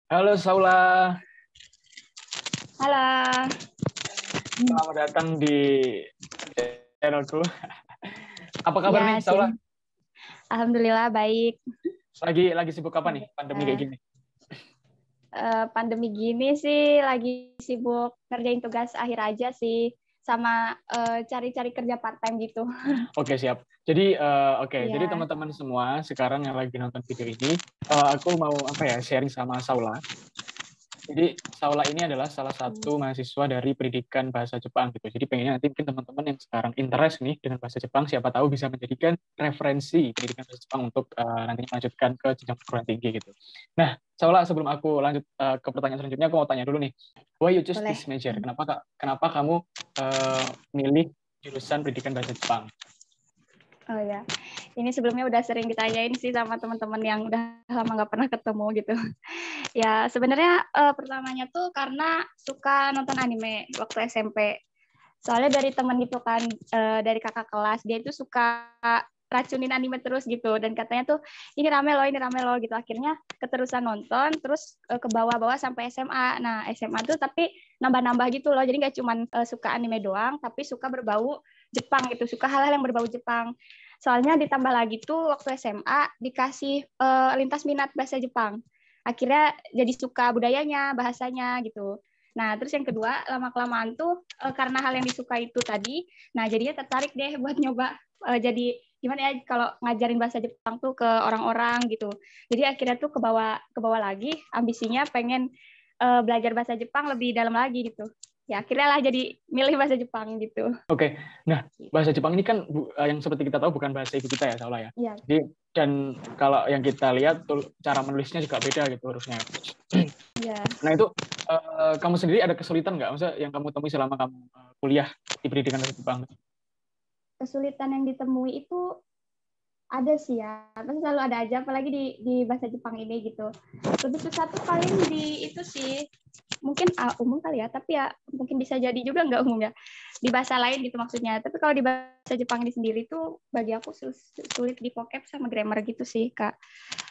Halo Saula, Halo. selamat datang di channelku. Apa kabar nih Ya, Saula? Alhamdulillah baik. Lagi sibuk apa nih pandemi kayak gini? Pandemi gini sih lagi sibuk ngerjain tugas akhir aja sih, sama cari-cari kerja part time gitu. Oke siap. Jadi Iya. teman-teman semua sekarang yang lagi nonton video ini, aku mau sharing sama Saula. Jadi Saula ini adalah salah satu mahasiswa dari pendidikan bahasa Jepang gitu. Jadi pengennya nanti mungkin teman-teman yang sekarang interest nih dengan bahasa Jepang, siapa tahu bisa menjadikan referensi pendidikan bahasa Jepang untuk nantinya melanjutkan ke jenjang perguruan tinggi gitu. Nah, Saula sebelum aku lanjut ke pertanyaan selanjutnya, aku mau tanya dulu nih, why you choose Boleh. this major? Kenapa kamu milih jurusan pendidikan bahasa Jepang? Oh ya, ini sebelumnya udah sering ditanyain sih sama teman-teman yang udah lama nggak pernah ketemu gitu. Ya sebenarnya pertamanya tuh karena suka nonton anime waktu SMP. Soalnya dari teman gitu kan, dari kakak kelas, dia itu suka racunin anime terus gitu, dan katanya tuh ini rame loh gitu. Akhirnya keterusan nonton, terus ke bawah-bawah sampai SMA. Nah SMA tuh tapi nambah-nambah gitu loh, jadi nggak cuma suka anime doang, tapi suka berbau Jepang gitu, suka hal-hal yang berbau Jepang. Soalnya ditambah lagi tuh waktu SMA dikasih lintas minat bahasa Jepang. Akhirnya jadi suka budayanya, bahasanya gitu. Nah, terus yang kedua, lama-kelamaan tuh karena hal yang disuka itu tadi, nah jadinya tertarik deh buat nyoba jadi gimana ya kalau ngajarin bahasa Jepang tuh ke orang-orang gitu. Jadi akhirnya tuh ke bawah lagi ambisinya pengen belajar bahasa Jepang lebih dalam lagi gitu. Ya, akhirnya lah jadi milih bahasa Jepang gitu. Oke, nah bahasa Jepang ini kan yang seperti kita tahu bukan bahasa ibu kita ya, Saula ya. Iya. Dan kalau yang kita lihat cara menulisnya juga beda gitu hurufnya. Iya. Nah itu kamu sendiri ada kesulitan nggak? Maksudnya yang kamu temui selama kamu kuliah di pendidikan bahasa Jepang? Kesulitan yang ditemui itu ada sih ya, pasti selalu ada aja, apalagi di bahasa Jepang ini gitu. Lebih susah tuh paling di itu sih, mungkin umum kali ya, tapi ya mungkin bisa jadi juga nggak umum ya, di bahasa lain gitu maksudnya. Tapi kalau di bahasa Jepang ini sendiri tuh bagi aku sulit di vocab sama grammar gitu sih Kak.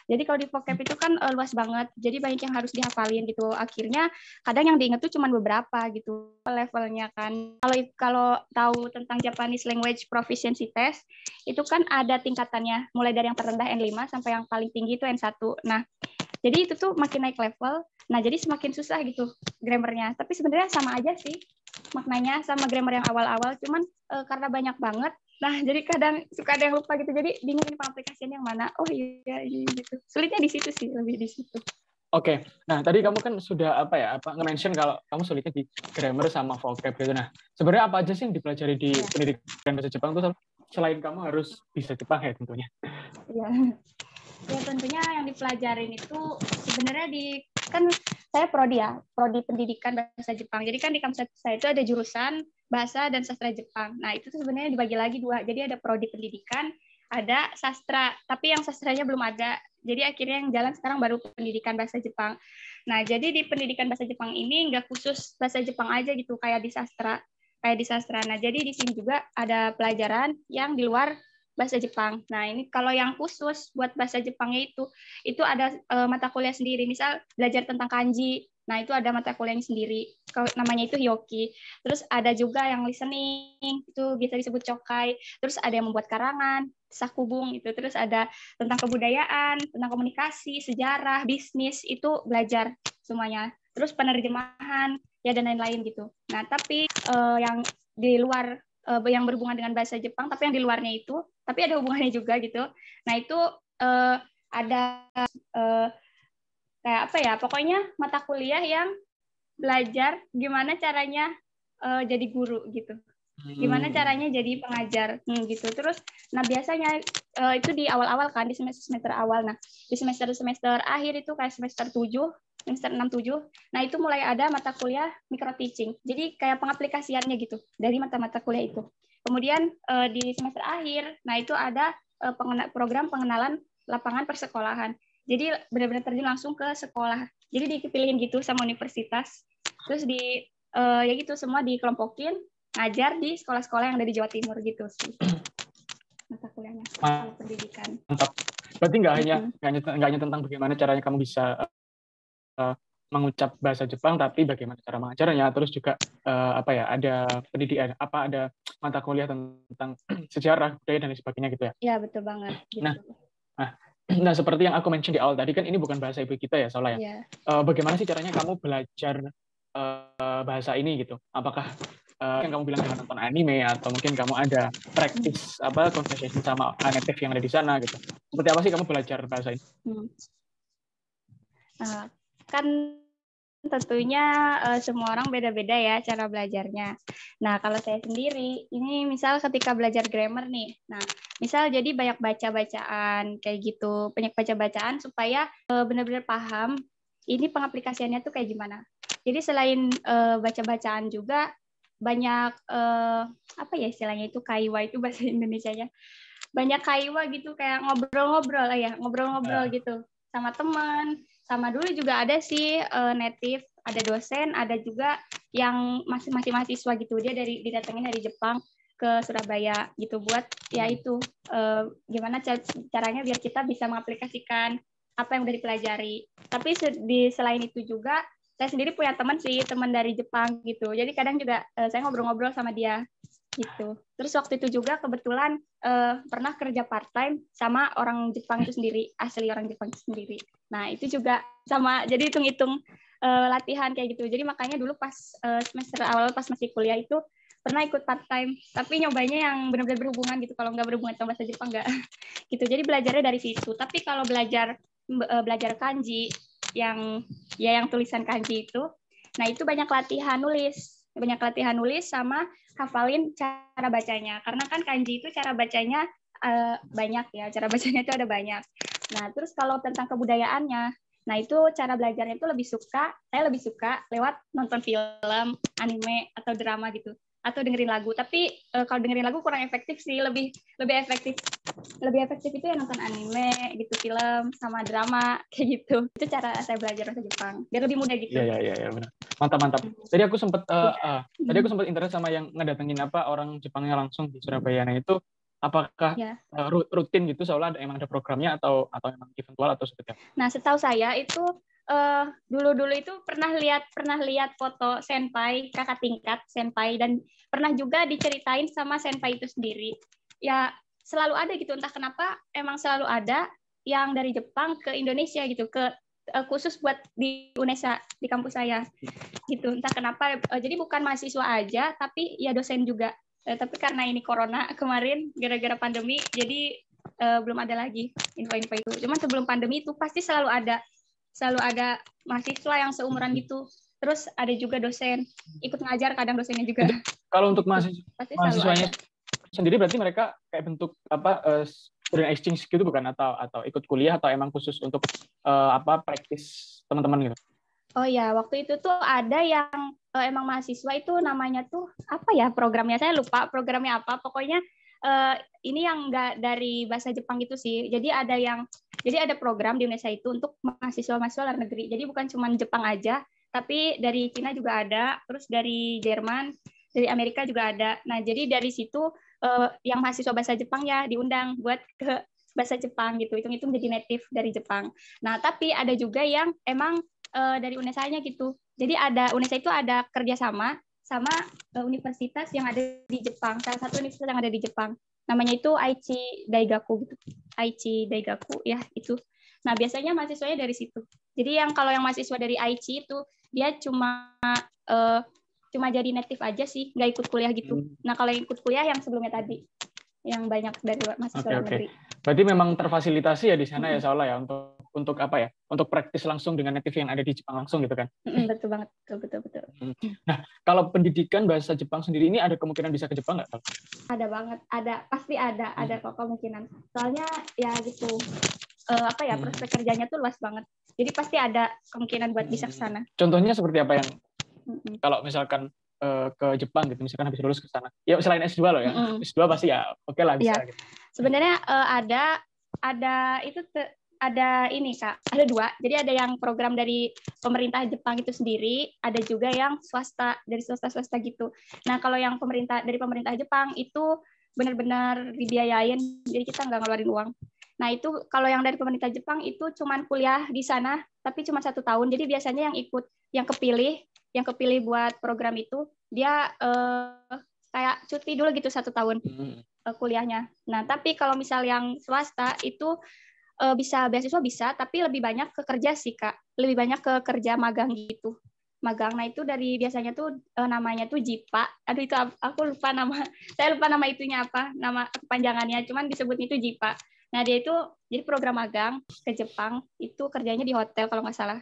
Jadi kalau di vocab itu kan luas banget, jadi banyak yang harus dihafalin gitu. Akhirnya kadang yang diingat tuh cuma beberapa gitu levelnya kan. Kalau tahu tentang Japanese Language Proficiency Test, itu kan ada tingkatannya, mulai dari yang terendah N5 sampai yang paling tinggi itu N1. Nah, jadi itu tuh makin naik level, nah jadi semakin susah gitu grammarnya. Tapi sebenarnya sama aja sih maknanya sama grammar yang awal-awal, cuman karena banyak banget, nah jadi kadang suka ada yang lupa gitu, jadi bingung ini pengaplikasiannya yang mana. Oh iya ini gitu, sulitnya di situ sih, lebih di situ. Oke, nah tadi kamu kan sudah nge-mention kalau kamu sulitnya di grammar sama vocab gitu. Nah, sebenarnya apa aja sih yang dipelajari di Ya. pendidikan bahasa Jepang tuh selain kamu harus bisa Jepang ya tentunya? Ya. Ya tentunya yang dipelajarin itu sebenarnya kan saya prodi pendidikan bahasa Jepang. Jadi kan di kampus saya itu ada jurusan bahasa dan sastra Jepang. Nah itu tuh sebenarnya dibagi lagi dua. Jadi ada prodi pendidikan, ada sastra. Tapi yang sastranya belum ada. Jadi akhirnya yang jalan sekarang baru pendidikan bahasa Jepang. Nah jadi di pendidikan bahasa Jepang ini nggak khusus bahasa Jepang aja gitu kayak di sastra. Nah jadi di sini juga ada pelajaran yang di luar bahasa Jepang. Nah, ini kalau yang khusus buat bahasa Jepangnya itu ada mata kuliah sendiri. Misal belajar tentang kanji. Nah, itu ada mata kuliahnya sendiri. Namanya itu Hyoki. Terus ada juga yang listening, itu bisa disebut Chokai. Terus ada yang membuat karangan, sakubung itu. Terus ada tentang kebudayaan, tentang komunikasi, sejarah, bisnis, itu belajar semuanya. Terus penerjemahan, ya dan lain-lain gitu. Nah, tapi yang di luar yang berhubungan dengan bahasa Jepang, tapi yang di luarnya itu, tapi ada hubungannya juga gitu. Nah itu ada kayak apa ya, pokoknya mata kuliah yang belajar gimana caranya jadi guru gitu. Gimana caranya jadi pengajar gitu. Terus, nah biasanya itu di awal-awal kan, di semester awal. Nah di semester akhir itu kayak semester 7, semester 6, 7. Nah itu mulai ada mata kuliah micro teaching. Jadi kayak pengaplikasiannya gitu dari mata-mata kuliah itu. Kemudian di semester akhir, nah itu ada program pengenalan lapangan persekolahan. Jadi benar-benar terjun langsung ke sekolah. Jadi dipilihin gitu sama universitas. Terus ya gitu semua dikelompokin, ngajar di sekolah-sekolah yang ada di Jawa Timur gitu sih mata kuliahnya kalau pendidikan. Mantap. Berarti nggak hanya tentang bagaimana caranya kamu bisa mengucap bahasa Jepang, tapi bagaimana cara mengajarnya, terus juga ada pendidikan, ada mata kuliah tentang sejarah, budaya dan lain sebagainya gitu ya. Ya, betul banget. Gitu. Nah, nah, seperti yang aku mention di awal tadi kan ini bukan bahasa ibu kita ya, Saula ya. Ya. Bagaimana sih caranya kamu belajar bahasa ini gitu? Apakah yang kamu bilang dengan nonton anime atau mungkin kamu ada practice conversation sama native yang ada di sana gitu? Seperti apa sih kamu belajar bahasa ini? Kan tentunya semua orang beda-beda ya cara belajarnya. Nah, kalau saya sendiri, ini misal ketika belajar grammar nih, nah, misal jadi banyak baca-bacaan kayak gitu, banyak baca-bacaan supaya benar-benar paham ini pengaplikasiannya tuh kayak gimana. Jadi selain baca-bacaan juga banyak apa ya istilahnya itu kaiwa itu bahasa Indonesianya. Banyak kaiwa gitu kayak ngobrol-ngobrol gitu sama teman. Sama dulu juga ada sih native, ada dosen, ada juga yang masih mahasiswa gitu. Dia didatengin dari Jepang ke Surabaya gitu buat ya itu gimana caranya biar kita bisa mengaplikasikan apa yang udah dipelajari. Tapi selain itu juga saya sendiri punya teman dari Jepang gitu. Jadi kadang juga saya ngobrol-ngobrol sama dia gitu. Terus waktu itu juga kebetulan pernah kerja part time sama orang Jepang itu sendiri, asli orang Jepang itu sendiri. Nah, itu juga sama, jadi hitung-hitung latihan kayak gitu. Jadi makanya dulu pas semester awal pas masih kuliah itu pernah ikut part time, tapi nyobanya yang benar-benar berhubungan gitu. Kalau nggak berhubungan sama bahasa Jepang nggak. Gitu. Jadi belajarnya dari situ. Tapi kalau belajar kanji yang tulisan kanji itu, nah itu banyak latihan nulis sama hafalin cara bacanya. Karena kan kanji itu cara bacanya banyak ya, cara bacanya itu ada banyak. Nah, terus kalau tentang kebudayaannya, nah itu cara belajarnya itu saya lebih suka lewat nonton film, anime, atau drama gitu. Atau dengerin lagu. Tapi kalau dengerin lagu kurang efektif sih, lebih efektif itu ya nonton anime gitu, film sama drama kayak gitu. Itu cara saya belajar bahasa Jepang biar lebih mudah gitu. Iya benar. Mantap. Tadi aku sempat interest sama yang ngedatengin orang Jepangnya langsung di Surabaya. Nah itu apakah rutin gitu seolah emang ada programnya atau emang eventual atau seperti apa? Nah, setahu saya itu dulu itu pernah lihat foto senpai, kakak tingkat senpai, dan pernah juga diceritain sama senpai itu sendiri. Ya selalu ada gitu, entah kenapa emang selalu ada yang dari Jepang ke Indonesia gitu, khusus buat di UNESA di kampus saya gitu. Entah kenapa, jadi bukan mahasiswa aja, tapi ya dosen juga. Tapi karena ini corona kemarin gara-gara pandemi, jadi belum ada lagi info-info itu. Cuman sebelum pandemi itu pasti selalu ada mahasiswa yang seumuran gitu. Terus ada juga dosen ikut ngajar, kadang dosennya juga. Kalau untuk mahasiswanya sendiri berarti mereka kayak bentuk student exchange gitu bukan, atau ikut kuliah, atau emang khusus untuk praktis teman-teman gitu? Oh ya, waktu itu tuh ada yang emang mahasiswa itu namanya tuh apa ya programnya, saya lupa programnya apa. Pokoknya ini yang nggak dari bahasa Jepang gitu sih. Jadi ada program di Indonesia itu untuk mahasiswa luar negeri. Jadi bukan cuma Jepang aja, tapi dari Cina juga ada, terus dari Jerman, dari Amerika juga ada. Nah, jadi dari situ yang mahasiswa bahasa Jepang ya diundang buat ke bahasa Jepang gitu. Hitung-hitung jadi native dari Jepang. Nah, tapi ada juga yang emang dari UNESA-nya gitu. Jadi UNESA itu ada kerjasama sama universitas yang ada di Jepang. Salah satu universitas yang ada di Jepang. Namanya itu Aichi Daigaku gitu. Aichi Daigaku ya itu. Nah, biasanya mahasiswanya dari situ. Jadi kalau yang mahasiswa dari Aichi itu dia cuma jadi native aja sih, nggak ikut kuliah gitu. Nah, kalau yang ikut kuliah yang sebelumnya tadi, yang banyak dari mahasiswa luar negeri. Berarti memang terfasilitasi ya di sana ya, Saula ya, untuk untuk praktis langsung dengan native yang ada di Jepang langsung gitu kan? Betul banget, betul. Nah, kalau pendidikan bahasa Jepang sendiri ini ada kemungkinan bisa ke Jepang nggak? Ada banget, pasti ada kok kemungkinan. Soalnya ya gitu, prospek kerjanya tuh luas banget. Jadi pasti ada kemungkinan buat bisa ke sana. Contohnya seperti apa yang kalau misalkan ke Jepang gitu, misalkan habis lulus ke sana. Ya selain S2 loh ya. S2 pasti ya oke lah bisa gitu. Sebenarnya ada ini Kak, ada 2. Jadi ada yang program dari pemerintah Jepang itu sendiri, ada juga yang swasta, dari swasta gitu. Nah, kalau yang dari pemerintah Jepang itu benar-benar dibiayain, jadi kita nggak ngeluarin uang. Nah, itu kalau yang dari pemerintah Jepang itu cuman kuliah di sana, tapi cuma 1 tahun. Jadi biasanya yang kepilih buat program itu, dia kayak cuti dulu gitu 1 tahun kuliahnya. Nah, tapi kalau misal yang swasta itu bisa beasiswa bisa, tapi lebih banyak ke kerja sih, Kak. Lebih banyak ke kerja magang gitu. Magang. Nah, itu dari biasanya tuh namanya tuh JIPA. Aduh, itu aku lupa nama. Saya lupa nama itunya apa, nama kepanjangannya, cuman disebutnya itu JIPA. Nah, dia itu jadi program magang ke Jepang, itu kerjanya di hotel kalau nggak salah.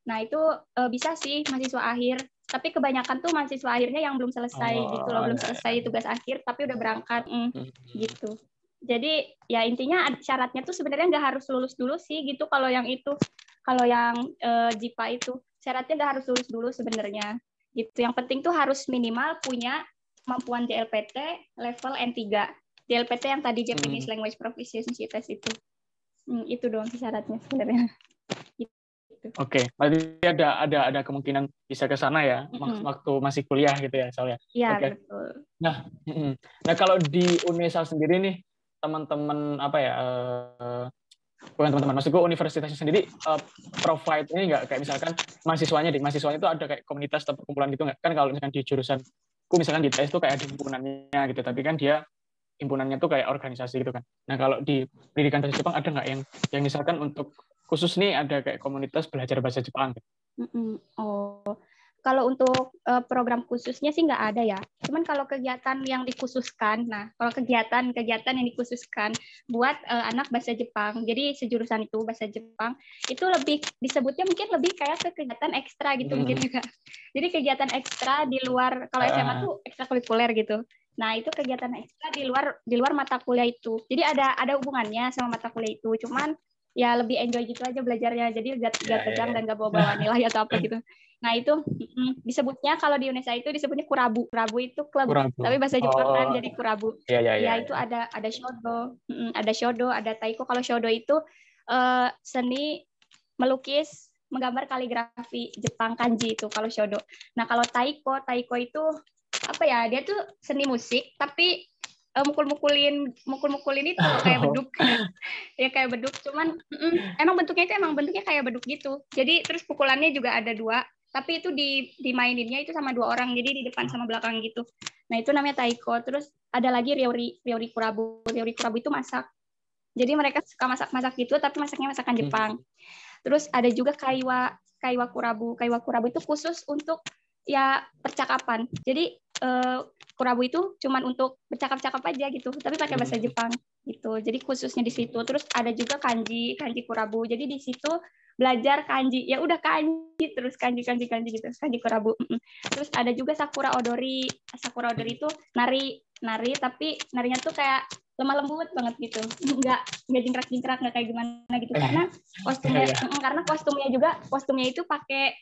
Nah, itu bisa sih mahasiswa akhir, tapi kebanyakan tuh mahasiswa akhirnya yang belum selesai gitu loh, belum selesai tugas akhir tapi udah berangkat gitu. Jadi ya intinya syaratnya tuh sebenarnya nggak harus lulus dulu sih gitu kalau yang itu. Kalau yang JIPA itu syaratnya nggak harus lulus dulu sebenarnya. Gitu. Yang penting tuh harus minimal punya kemampuan JLPT level N3. JLPT yang tadi Japanese Language Proficiency Test itu. Itu dong syaratnya sebenarnya. Gitu. Oke, berarti ada kemungkinan bisa ke sana ya, waktu masih kuliah gitu ya, soalnya. Iya, Oke. betul. Nah, kalau di Unesal sendiri nih, teman-teman apa ya? Bukan teman-teman, maksudku universitasnya sendiri provide ini nggak, kayak misalkan mahasiswanya itu ada kayak komunitas atau perkumpulan gitu nggak? Kan kalau misalkan di jurusanku misalkan di TES itu kayak ada himpunannya gitu, tapi kan dia himpunannya tuh kayak organisasi gitu kan. Nah, kalau di pendidikan bahasa Jepang ada nggak yang misalkan untuk khusus nih ada kayak komunitas belajar bahasa Jepang gitu? Oh, kalau untuk program khususnya sih nggak ada ya. Cuman kalau kegiatan yang dikhususkan, kalau kegiatan yang dikhususkan buat anak bahasa Jepang, jadi sejurusan itu bahasa Jepang, itu lebih disebutnya mungkin lebih kayak ke kegiatan ekstra gitu mungkin juga. Jadi kegiatan ekstra di luar, kalau SMA tuh ekstrakurikuler gitu. Nah, itu kegiatan ekstra di luar mata kuliah itu. Jadi ada hubungannya sama mata kuliah itu. Cuman ya lebih enjoy gitu aja belajarnya. Jadi gak tegang dan gak bawa-bawa nilai atau apa gitu. Nah, itu disebutnya kalau di Indonesia itu disebutnya kurabu. Kurabu itu klub. Tapi bahasa Jepang kan jadi kurabu. Ya, itu ada shodo, ada shodo, ada taiko. Kalau shodo itu seni melukis, menggambar kaligrafi Jepang kanji itu kalau shodo. Nah, kalau taiko itu apa ya? Dia tuh seni musik tapi mukul-mukulin itu kayak beduk. Ya kayak beduk, cuman emang bentuknya kayak beduk gitu. Jadi terus pukulannya juga ada 2, tapi itu dimaininnya itu sama 2 orang, jadi di depan sama belakang gitu. Nah, itu namanya taiko. Terus ada lagi ryori kurabu. Ryori kurabu itu masak. Jadi mereka suka masak gitu, tapi masaknya masakan Jepang. Terus ada juga kaiwa kurabu. Kaiwa kurabu itu khusus untuk ya percakapan. Jadi kurabu itu cuman untuk bercakap-cakap aja gitu, tapi pakai bahasa Jepang gitu. Jadi khususnya di situ. Terus ada juga kanji kurabu. Jadi di situ belajar kanji. Ya udah kanji terus kanji gitu. Kanji kurabu. Terus ada juga sakura odori. Sakura odori itu nari tapi narinya tuh kayak lemah lembut banget gitu. Enggak jingkrak nggak kayak gimana gitu, karena kostumnya itu pakai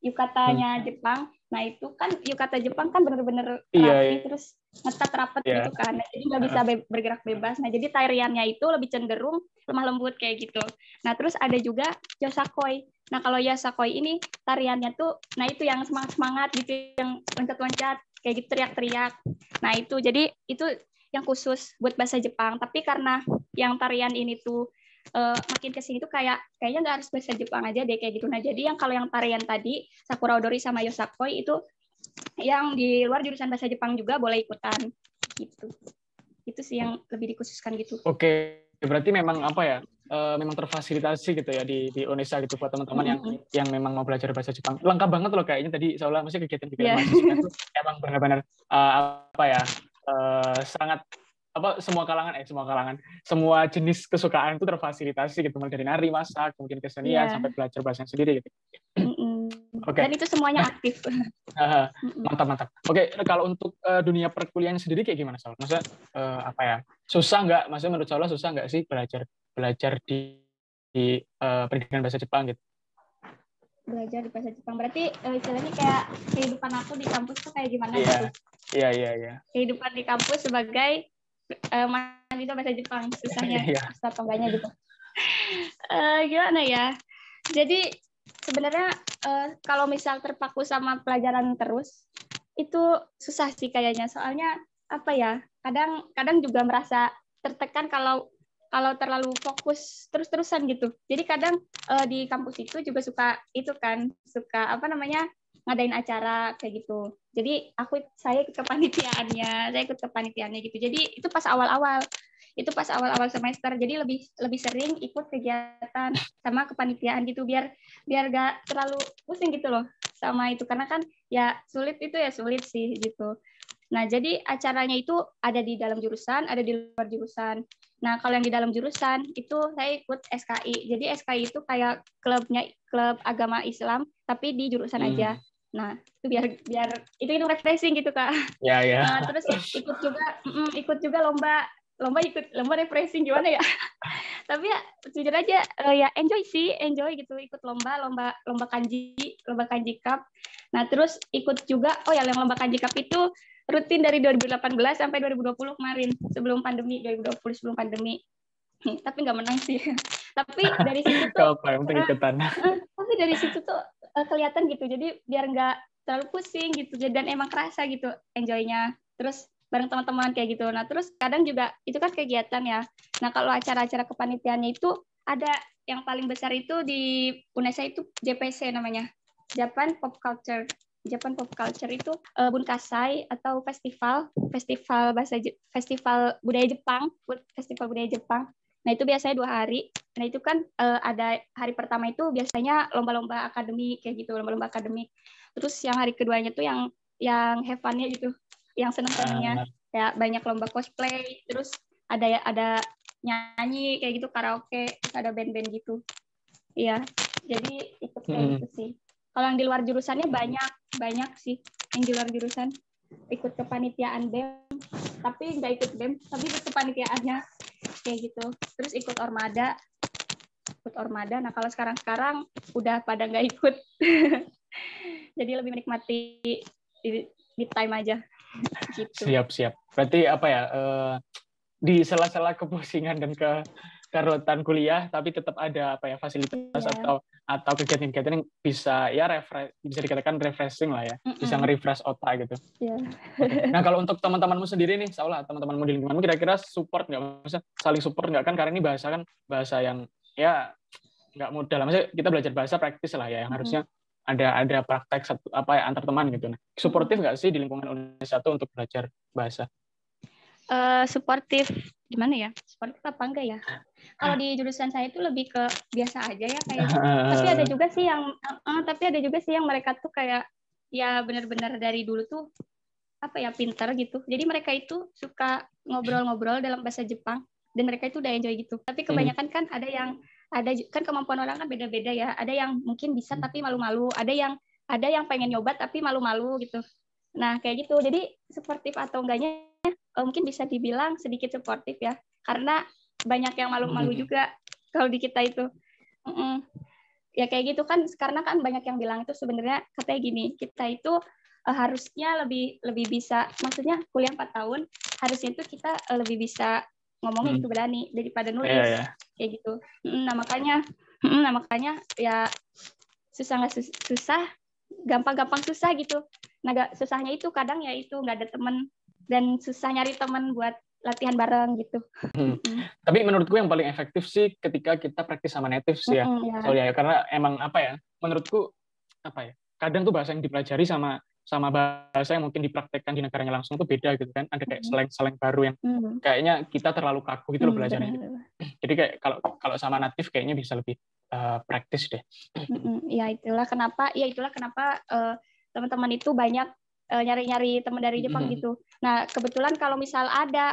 yukatanya Jepang. Nah, itu kan yukata Jepang kan bener-bener rapi, terus ngetat rapet gitu kan. Nah, jadi nggak bisa bergerak bebas. Nah, jadi tariannya itu lebih cenderung lemah lembut kayak gitu. Nah, terus ada juga yosakoi. Nah, kalau yosakoi ini tariannya tuh, nah itu yang semangat gitu, yang loncat-loncat kayak gitu, teriak-teriak. Nah, itu jadi itu yang khusus buat bahasa Jepang. Tapi karena yang tarian ini tuh makin kesini tuh kayaknya nggak harus bahasa Jepang aja deh kayak gitu. Nah, jadi kalau yang tarian tadi Sakura Odori sama Yosakoi itu yang di luar jurusan bahasa Jepang juga boleh ikutan gitu. Itu sih yang lebih dikhususkan gitu. Oke, berarti memang apa ya? Memang terfasilitasi gitu ya di Unesa gitu buat teman-teman yang memang mau belajar bahasa Jepang. Lengkap banget loh kayaknya tadi Saula, maksudnya kegiatan mahasiswa itu emang benar-benar apa ya? Sangat semua kalangan, semua jenis kesukaan itu terfasilitasi gitu, mulai dari nari, masak, kemudian kesenian sampai belajar bahasa sendiri gitu. Okay. Dan itu semuanya aktif. Mantap. Oke, kalau untuk dunia perkuliahan sendiri kayak gimana, Saul? Maksudnya apa ya? Susah nggak? Maksudnya menurut Saul susah nggak sih belajar di pendidikan bahasa Jepang gitu? Belajar di bahasa Jepang berarti istilahnya kayak kehidupan aku di kampus tuh kayak gimana gitu? Iya. Kehidupan di kampus sebagai mahasiswa bahasa Jepang, susahnya susah atau enggaknya gitu. Gimana ya? Jadi sebenarnya kalau misal terpaku sama pelajaran terus itu susah sih kayaknya, soalnya apa ya, kadang juga merasa tertekan kalau terlalu fokus terus-terusan gitu. Jadi kadang di kampus itu juga suka apa namanya, ngadain acara kayak gitu. Jadi saya ikut kepanitiaannya gitu. Jadi itu pas awal-awal semester. Jadi lebih sering ikut kegiatan sama kepanitiaan gitu biar gak terlalu pusing gitu loh sama itu, karena kan ya sulit sih gitu. Nah, jadi acaranya itu ada di dalam jurusan, ada di luar jurusan. Nah, kalau yang di dalam jurusan itu saya ikut SKI. Jadi SKI itu kayak klub agama Islam, tapi di jurusan aja. Nah, itu biar itu refreshing gitu, Kak. Ya, ya. Nah, terus ikut juga lomba refreshing gimana ya? Tapi ya jujur aja ya enjoy gitu, ikut lomba kanji cup. Nah, terus ikut juga yang lomba kanji cup itu rutin dari 2018 sampai 2020 kemarin, sebelum pandemi. Tapi nggak menang sih. Tapi dari situ tuh tapi dari situ tuh kelihatan gitu, jadi biar nggak terlalu pusing gitu, dan emang kerasa gitu enjoy-nya, terus bareng teman-teman kayak gitu. Nah, terus kadang juga itu kan kegiatan ya. Nah, kalau acara-acara kepanitiaannya itu ada yang paling besar itu di UNESA itu JPC namanya, Japan Pop Culture itu Bunkasai atau festival budaya Jepang. Nah, itu biasanya 2 hari. Nah, itu kan ada hari pertama itu biasanya lomba-lomba akademik kayak gitu, lomba-lomba akademik. Terus yang hari keduanya tuh yang have fun-nya gitu, yang seneng-senengnya. Ya banyak lomba cosplay, terus ada nyanyi kayak gitu, karaoke, terus ada band-band gitu. Iya, jadi ikut kayak gitu sih. Kalau yang di luar jurusannya banyak sih yang di luar jurusan. Ikut kepanitiaan BEM, tapi nggak ikut BEM, tapi ikut kepanitiaannya kayak gitu. Terus ikut ormada. Nah, kalau sekarang udah pada nggak ikut. Jadi lebih menikmati di time aja. Gitu. Siap. Berarti apa ya? Di sela-sela kepusingan dan kerutan kuliah, tapi tetap ada apa ya, fasilitas atau kegiatan-kegiatan yang bisa bisa dikatakan refreshing lah ya, bisa nge-refresh otak gitu. Okay. Nah, kalau untuk teman-temanmu sendiri nih, Saula, teman-temanmu di lingkunganmu kira-kira support nggak? Maksudnya saling support nggak, kan karena ini bahasa yang ya nggak mudah lah. Maksudnya kita belajar bahasa praktis lah ya, yang harusnya ada praktek antar teman gitu. Nah, suportif nggak sih di lingkungan Unesa untuk belajar bahasa? Suportif gimana ya? Suportif apa enggak ya? Kalau di jurusan saya itu lebih ke biasa aja ya kayaknya. Tapi ada juga sih yang mereka tuh kayak ya benar-benar dari dulu tuh apa ya, pintar gitu. Jadi mereka itu suka ngobrol-ngobrol dalam bahasa Jepang dan mereka itu udah enjoy gitu. Tapi kebanyakan kan ada kan kemampuan orang kan beda-beda ya. Ada yang mungkin bisa tapi malu-malu, ada yang pengen nyoba tapi malu-malu gitu. Nah, kayak gitu. Jadi suportif atau enggaknya mungkin bisa dibilang sedikit suportif ya, karena banyak yang malu-malu juga kalau di kita itu. Ya kayak gitu kan, karena kan banyak yang bilang itu sebenarnya katanya gini, kita itu harusnya lebih bisa, maksudnya kuliah 4 tahun harusnya itu kita lebih bisa ngomongnya gitu, berani daripada nulis. Kayak gitu. Nah makanya ya susah, gampang susah gitu. Nah, susahnya itu kadang ya itu nggak ada teman dan susah nyari teman buat latihan bareng gitu. Tapi menurutku yang paling efektif sih ketika kita praktis sama native sih ya. Soalnya karena emang apa ya, menurutku apa ya, kadang tuh bahasa yang dipelajari sama bahasa yang mungkin dipraktekkan di negaranya langsung tuh beda gitu kan. Ada kayak slang baru yang kayaknya kita terlalu kaku gitu loh belajarnya gitu. Jadi kayak kalau sama native kayaknya bisa lebih praktis deh. Ya itulah kenapa teman-teman itu banyak nyari-nyari teman dari Jepang gitu. Nah, kebetulan kalau misal ada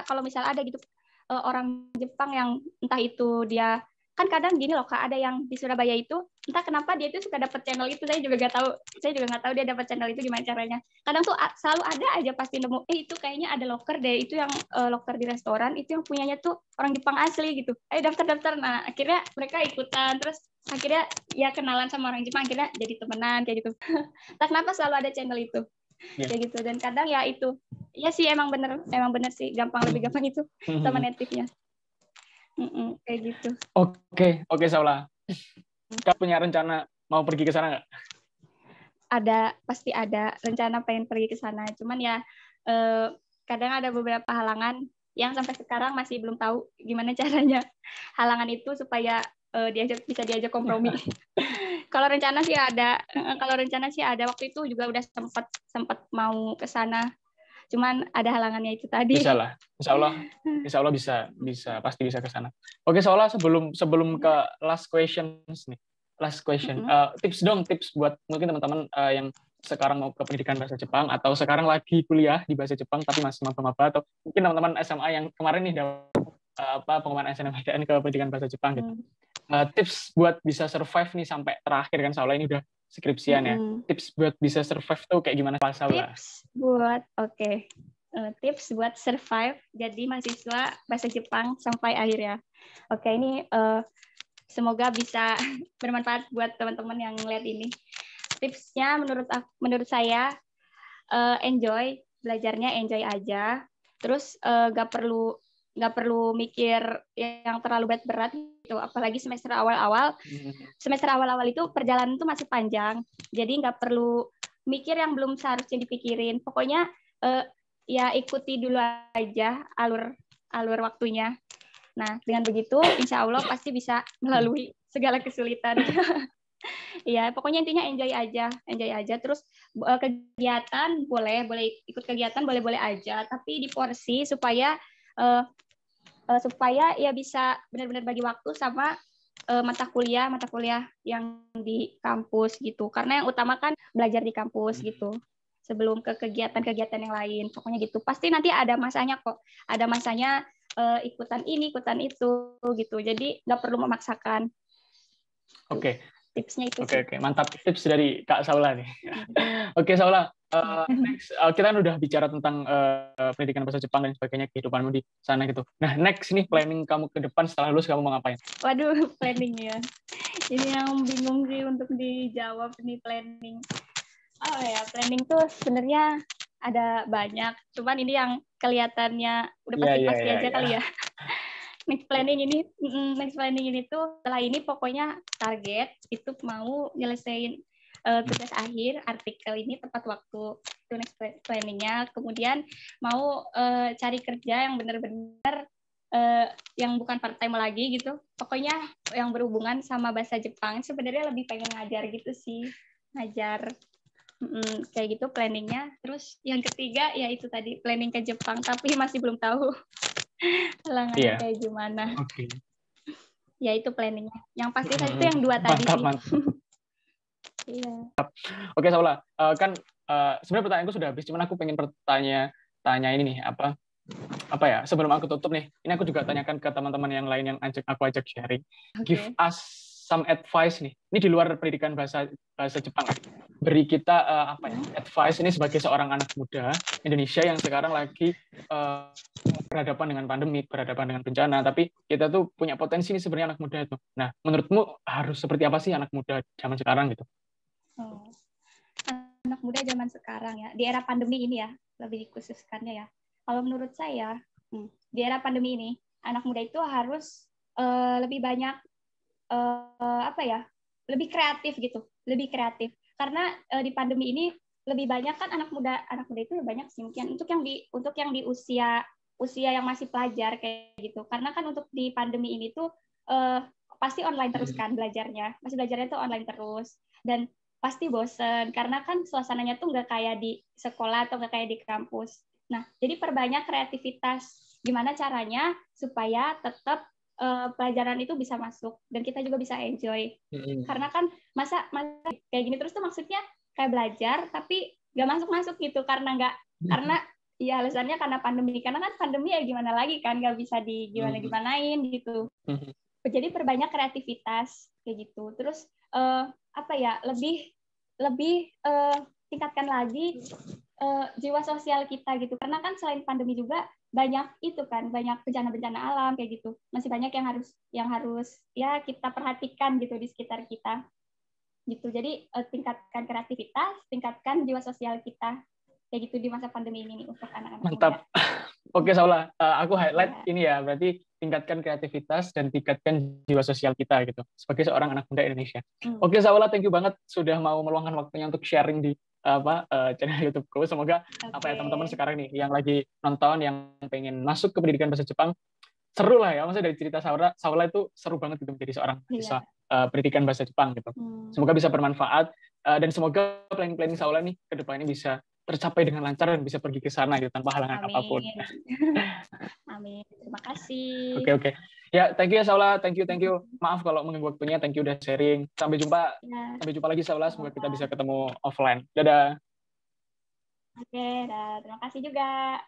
gitu orang Jepang yang entah itu dia kan kadang gini loh Kak, ada yang di Surabaya itu entah kenapa dia itu suka dapat channel itu, saya juga nggak tahu dia dapat channel itu gimana caranya. Kadang tuh selalu ada aja pasti nemu itu kayaknya ada loker deh, itu yang loker di restoran itu yang punyanya tuh orang Jepang asli gitu. Ayo daftar. Nah, akhirnya mereka ikutan, terus akhirnya ya kenalan sama orang Jepang, akhirnya jadi temenan kayak gitu. Entah kenapa selalu ada channel itu. Kayak gitu, dan kadang ya itu ya sih emang bener sih lebih gampang itu sama native-nya. Kayak gitu. Oke, Saula. Kamu punya rencana mau pergi ke sana nggak? Pasti ada rencana pengen pergi ke sana. Cuman ya kadang ada beberapa halangan yang sampai sekarang masih belum tahu gimana caranya halangan itu supaya bisa diajak kompromi. Kalau rencana sih ada, waktu itu juga udah sempat mau ke sana, cuman ada halangannya itu tadi. Bisa lah, insya Allah bisa pasti bisa ke sana. Oke, Saula, sebelum ke last question, tips buat mungkin teman-teman yang sekarang mau ke pendidikan bahasa Jepang atau sekarang lagi kuliah di bahasa Jepang tapi masih maba-maba, atau mungkin teman-teman SMA yang kemarin nih pengumuman SNMPTN ke pendidikan bahasa Jepang gitu. Tips buat bisa survive nih sampai terakhir kan, Saula ini udah skripsian ya. Tips buat bisa survive tuh kayak gimana, Pak Saula? Tips buat survive jadi mahasiswa bahasa Jepang sampai akhir ya. Oke, ini semoga bisa bermanfaat buat teman-teman yang ngeliat ini. Tipsnya menurut saya belajarnya enjoy aja. Terus nggak perlu mikir yang terlalu berat gitu. Apalagi semester awal-awal. Semester awal-awal itu perjalanan itu masih panjang. Jadi nggak perlu mikir yang belum seharusnya dipikirin. Pokoknya ya ikuti dulu aja alur waktunya. Nah, dengan begitu insya Allah pasti bisa melalui segala kesulitan. Ya, pokoknya intinya enjoy aja. Terus kegiatan boleh ikut kegiatan boleh aja, tapi di porsi supaya ya bisa benar-benar bagi waktu sama mata kuliah yang di kampus gitu. Karena yang utama kan belajar di kampus gitu. Sebelum ke kegiatan-kegiatan yang lain. Pokoknya gitu. Pasti nanti ada masanya kok. Ada masanya ikutan ini, ikutan itu gitu. Jadi nggak perlu memaksakan. Oke. Tipsnya itu. Oke, mantap tips dari Kak Saula nih. Oke, Saula, next kita kan udah bicara tentang pendidikan bahasa Jepang dan sebagainya, kehidupanmu di sana gitu. Nah, next nih planning kamu ke depan setelah lulus kamu mau ngapain? Waduh, planning ya. Ini yang bingung sih untuk dijawab nih planning. Planning tuh sebenarnya ada banyak. Cuman ini yang kelihatannya udah pasti aja kali ya. Next planning ini tuh setelah ini pokoknya target itu mau nyelesain tugas akhir artikel ini tepat waktu, itu next planningnya. Kemudian mau cari kerja yang benar-benar yang bukan part time lagi gitu, pokoknya yang berhubungan sama bahasa Jepang. Sebenarnya lebih pengen ngajar gitu sih, ngajar kayak gitu planningnya. Terus yang ketiga ya itu tadi planning ke Jepang, tapi masih belum tahu halangannya kayak gimana. Okay. Ya itu planningnya. Yang pasti saya itu yang dua tadi sih. Iya. Oke, Saula, kan sebenarnya pertanyaanku sudah habis, cuman aku pengen tanya ini nih, apa ya, sebelum aku tutup nih, ini aku juga tanyakan ke teman-teman yang lain yang aku ajak sharing. Give us some advice nih. Ini di luar pendidikan bahasa Jepang. Beri kita advice ini sebagai seorang anak muda Indonesia yang sekarang lagi berhadapan dengan pandemi, berhadapan dengan bencana, tapi kita tuh punya potensi nih sebenarnya anak muda itu. Nah, menurutmu harus seperti apa sih anak muda zaman sekarang gitu? Anak muda zaman sekarang ya, di era pandemi ini ya, lebih dikhususkannya ya. Kalau menurut saya, di era pandemi ini, anak muda itu harus lebih banyak lebih kreatif gitu, lebih kreatif. Karena di pandemi ini lebih banyak kan anak muda itu lebih banyak sih mungkin untuk yang di usia yang masih pelajar kayak gitu. Karena kan untuk di pandemi ini tuh pasti online terus kan belajarnya, tuh online terus, dan pasti bosen karena kan suasananya tuh nggak kayak di sekolah atau nggak kayak di kampus. Nah, jadi perbanyak kreativitas. Gimana caranya supaya tetap pelajaran itu bisa masuk dan kita juga bisa enjoy. Karena kan masa kayak gini terus tuh maksudnya kayak belajar tapi nggak masuk gitu karena ya alasannya karena pandemi. Karena kan pandemi ya gimana lagi kan, nggak bisa gimanain gitu. Jadi perbanyak kreativitas kayak gitu. Terus lebih tingkatkan lagi jiwa sosial kita gitu. Karena kan selain pandemi juga banyak bencana-bencana alam kayak gitu. Masih banyak yang harus ya kita perhatikan gitu di sekitar kita. Gitu. Jadi tingkatkan kreativitas, tingkatkan jiwa sosial kita kayak gitu di masa pandemi ini untuk anak-anak. Mantap. Oke, Saula, aku highlight ini ya, berarti tingkatkan kreativitas dan tingkatkan jiwa sosial kita gitu sebagai seorang anak muda Indonesia. Oke, Saula, thank you banget sudah mau meluangkan waktunya untuk sharing di channel YouTubeku. Semoga teman-teman sekarang nih yang lagi nonton, yang pengen masuk ke pendidikan bahasa Jepang, seru lah ya. Maksudnya dari cerita Saula itu seru banget gitu menjadi seorang mahasiswa pendidikan bahasa Jepang gitu. Semoga bisa bermanfaat dan semoga planning Saula nih ke depannya bisa tercapai dengan lancar dan bisa pergi ke sana gitu tanpa halangan apapun. Amin. Terima kasih. Oke. Ya, thank you ya Saula. Thank you. Maaf kalau mengganggu waktunya. Thank you udah sharing. Sampai jumpa. Sampai jumpa lagi Saula. Semoga kita bisa ketemu offline. Dadah. Oke, terima kasih juga.